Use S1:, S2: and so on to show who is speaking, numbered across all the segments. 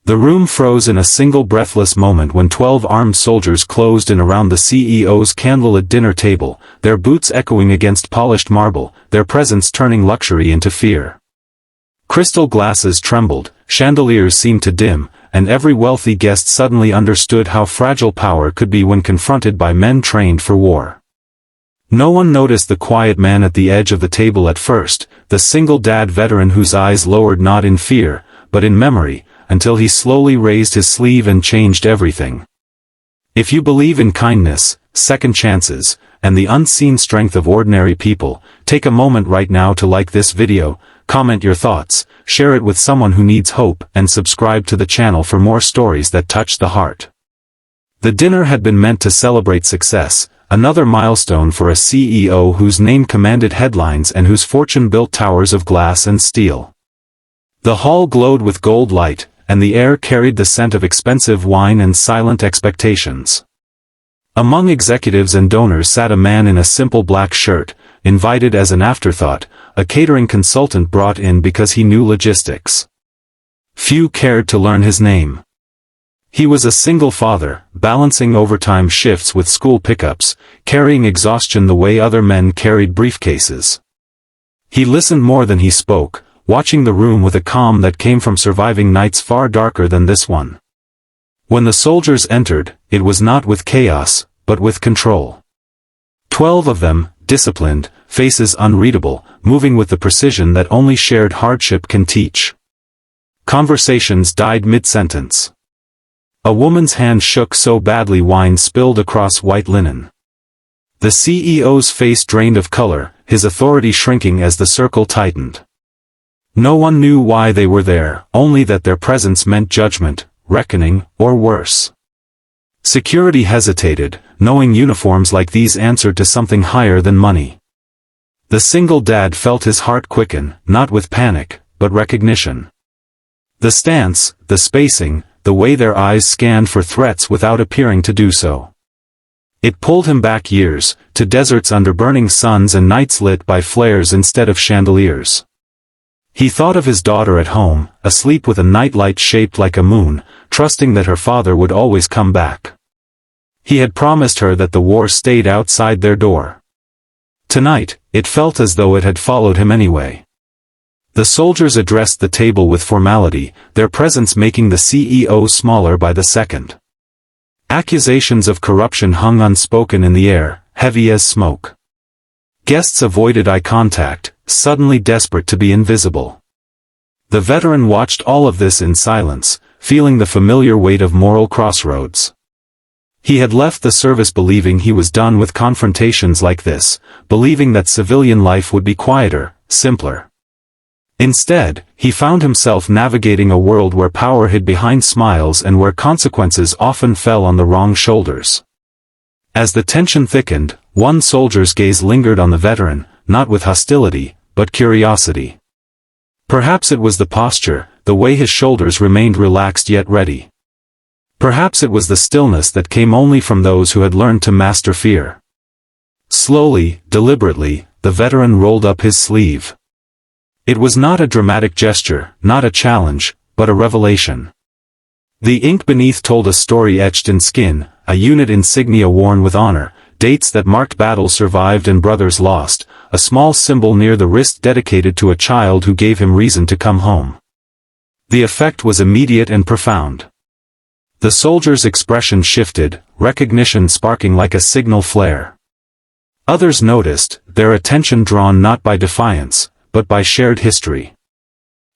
S1: The room froze in a single breathless moment when 12 armed soldiers closed in around the CEO's candlelit dinner table, their boots echoing against polished marble, their presence turning luxury into fear. Crystal glasses trembled, chandeliers seemed to dim, and every wealthy guest suddenly understood how fragile power could be when confronted by men trained for war. No one noticed the quiet man at the edge of the table at first, the single-dad veteran whose eyes lowered not in fear, but in memory, until he slowly raised his sleeve and changed everything. If you believe in kindness, second chances, and the unseen strength of ordinary people, take a moment right now to like this video, comment your thoughts, share it with someone who needs hope, and subscribe to the channel for more stories that touch the heart. The dinner had been meant to celebrate success, another milestone for a CEO whose name commanded headlines and whose fortune built towers of glass and steel. The hall glowed with gold light, and the air carried the scent of expensive wine and silent expectations. Among executives and donors sat a man in a simple black shirt, invited as an afterthought, a catering consultant brought in because he knew logistics. Few cared to learn his name. He was a single father, balancing overtime shifts with school pickups, carrying exhaustion the way other men carried briefcases. He listened more than he spoke, watching the room with a calm that came from surviving nights far darker than this one. When the soldiers entered, it was not with chaos, but with control. 12 of them, disciplined, faces unreadable, moving with the precision that only shared hardship can teach. Conversations died mid-sentence. A woman's hand shook so badly wine spilled across white linen. The CEO's face drained of color, his authority shrinking as the circle tightened. No one knew why they were there, only that their presence meant judgment, reckoning, or worse. Security hesitated, knowing uniforms like these answered to something higher than money. The single dad felt his heart quicken, not with panic, but recognition. The stance, the spacing, the way their eyes scanned for threats without appearing to do so. It pulled him back years, to deserts under burning suns and nights lit by flares instead of chandeliers. He thought of his daughter at home, asleep with a nightlight shaped like a moon, trusting that her father would always come back. He had promised her that the war stayed outside their door. Tonight, it felt as though it had followed him anyway. The soldiers addressed the table with formality, their presence making the CEO smaller by the second. Accusations of corruption hung unspoken in the air, heavy as smoke. Guests avoided eye contact, suddenly desperate to be invisible. The veteran watched all of this in silence, feeling the familiar weight of moral crossroads. He had left the service believing he was done with confrontations like this, believing that civilian life would be quieter, simpler. Instead, he found himself navigating a world where power hid behind smiles and where consequences often fell on the wrong shoulders. As the tension thickened, one soldier's gaze lingered on the veteran, not with hostility, but curiosity. Perhaps it was the posture, the way his shoulders remained relaxed yet ready. Perhaps it was the stillness that came only from those who had learned to master fear. Slowly, deliberately, the veteran rolled up his sleeve. It was not a dramatic gesture, not a challenge, but a revelation. The ink beneath told a story etched in skin, a unit insignia worn with honor, dates that marked battles survived and brothers lost, a small symbol near the wrist dedicated to a child who gave him reason to come home. The effect was immediate and profound. The soldier's expression shifted, recognition sparking like a signal flare. Others noticed, their attention drawn not by defiance, but by shared history.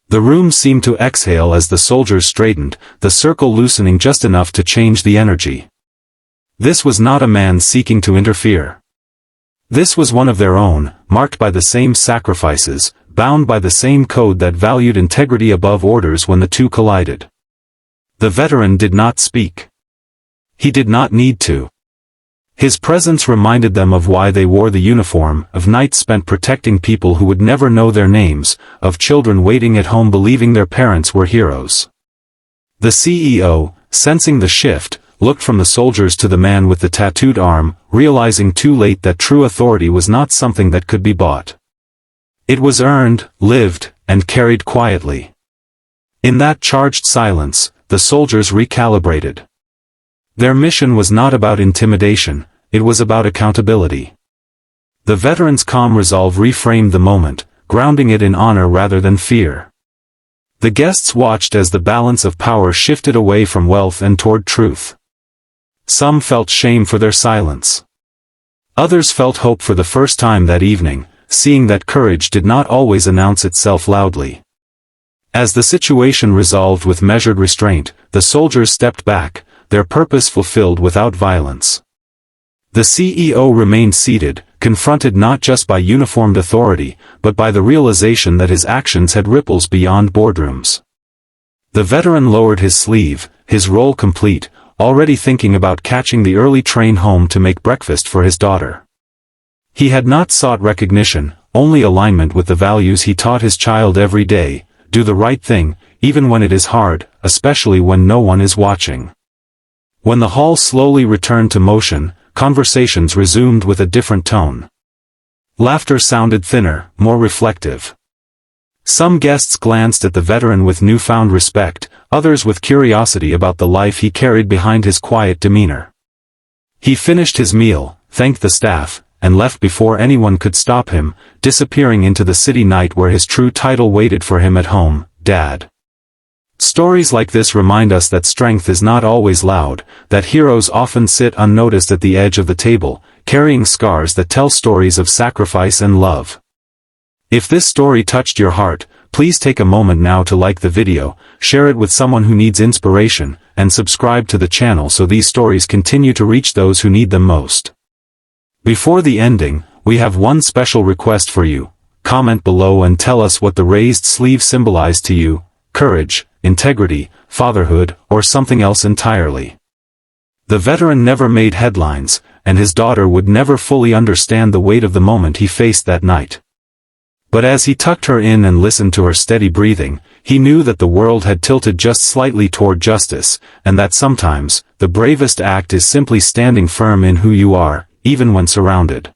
S1: The room seemed to exhale as the soldiers straightened, the circle loosening just enough to change the energy. This was not a man seeking to interfere. This was one of their own, marked by the same sacrifices, bound by the same code that valued integrity above orders when the two collided. The veteran did not speak. He did not need to. His presence reminded them of why they wore the uniform, of nights spent protecting people who would never know their names, of children waiting at home believing their parents were heroes. The CEO, sensing the shift, looked from the soldiers to the man with the tattooed arm, realizing too late that true authority was not something that could be bought. It was earned, lived, and carried quietly. In that charged silence, the soldiers recalibrated. Their mission was not about intimidation, it was about accountability. The veteran's calm resolve reframed the moment, grounding it in honor rather than fear. The guests watched as the balance of power shifted away from wealth and toward truth. Some felt shame for their silence. Others felt hope for the first time that evening, seeing that courage did not always announce itself loudly. As the situation resolved with measured restraint, the soldiers stepped back, their purpose fulfilled without violence. The CEO remained seated, confronted not just by uniformed authority, but by the realization that his actions had ripples beyond boardrooms. The veteran lowered his sleeve, his role complete, already thinking about catching the early train home to make breakfast for his daughter. He had not sought recognition, only alignment with the values he taught his child every day: do the right thing, even when it is hard, especially when no one is watching. When the hall slowly returned to motion, conversations resumed with a different tone. Laughter sounded thinner, more reflective. Some guests glanced at the veteran with newfound respect, others with curiosity about the life he carried behind his quiet demeanor. He finished his meal, thanked the staff, and left before anyone could stop him, disappearing into the city night where his true title waited for him at home: Dad. Stories like this remind us that strength is not always loud, that heroes often sit unnoticed at the edge of the table, carrying scars that tell stories of sacrifice and love. If this story touched your heart, please take a moment now to like the video, share it with someone who needs inspiration, and subscribe to the channel so these stories continue to reach those who need them most. Before the ending, we have one special request for you. Comment below and tell us what the raised sleeve symbolized to you: courage, integrity, fatherhood, or something else entirely. The veteran never made headlines, and his daughter would never fully understand the weight of the moment he faced that night. But as he tucked her in and listened to her steady breathing, he knew that the world had tilted just slightly toward justice, and that sometimes, the bravest act is simply standing firm in who you are, even when surrounded.